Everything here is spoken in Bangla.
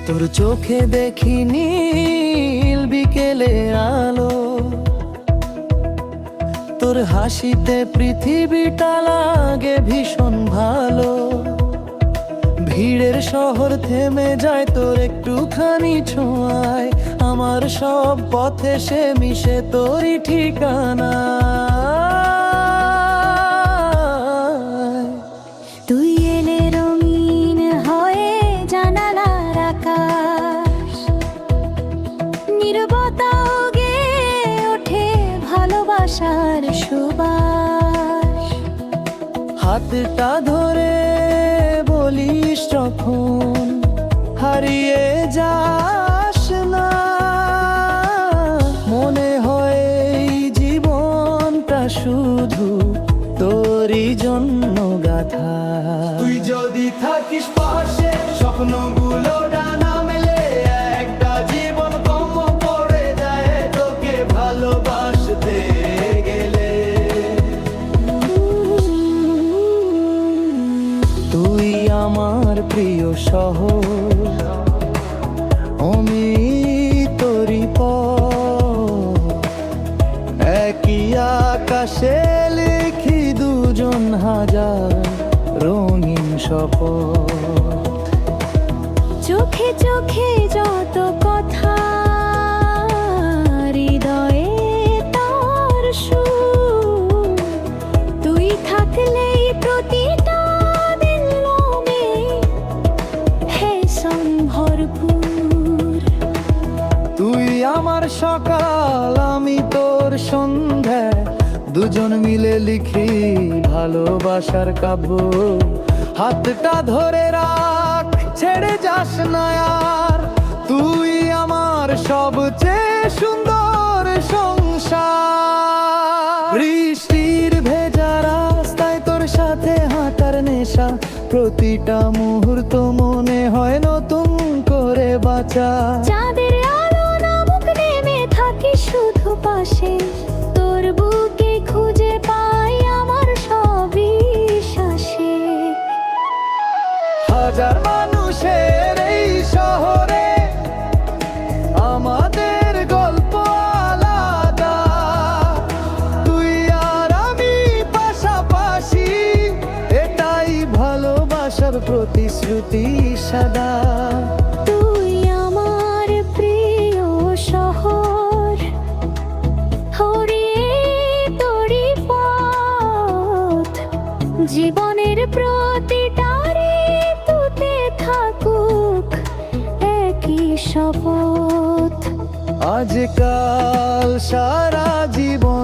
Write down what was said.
তোর চোখে দেখি নীল বিকেলে আলো, তোর হাসিতে পৃথিবীটা লাগে ভীষণ ভালো। ভিড়ের শহর থেমে যায় তোর একটুখানি ছোঁয়ায়, আমার সব পথে সে মিশে তোরই ঠিকানা। তুই এলে রঙিন হয়ে জানালার আকাশ, নীরবতা গেয়ে ওঠে ভালোবাসার সুবাস। হাতটা ধরে বলিস যখন হারিয়ে যাস না, মনে হয় এই জীবনটা শুধু তোরই জন্য গাথা। তুই যদি থাকিস পাশে, স্বপ্নগুলো ডানা মেলে, একটা জীবন কম পড়ে যায় তোকে ভালোবাসতে গেলে। তুই আমার প্রিয় শহর, আমি তোরই পথ, একই আকাশে লিখি দুজন হাজার রঙিন শপথ। চোখে চোখে যত কথা, হৃদয়ে তার সুর। তুই থাকলেই প্রতিটা দিন মনে হেসন ভরপুর। তুই আমার সকাল, আমি তোর সন্ধ্যা, দুজন মিলে লিখি ভালোবাসার কাব্য। হাতটা ধরে রাখ, ছেড়ে যাস না আর, তুই আমার সবচেয়ে সুন্দর সংসার। বৃষ্টির ভেজা রাস্তায় তোর সাথে হাঁটার নেশা, প্রতিটা মুহূর্ত মনে হয় নতুন করে বাঁচা। চাঁদের আলো নামুক নেমে থাকি শুধু পাশে, তোর বুকে খুঁজে পাই আমার সবই শ্বাসে। হাজার মানুষের এই শহরে আমাদের গল্প আলাদা, তুই আর আমি পাশাপাশি, এটাই ভালোবাসার প্রতিশ্রুতি সাদা। তুই আমার প্রিয় শহর, হরিয়ে তোরি পথ। জীবনের প্রতিটা ঋতুতে থাকুক একই শপথ। আজকাল সারা জীবন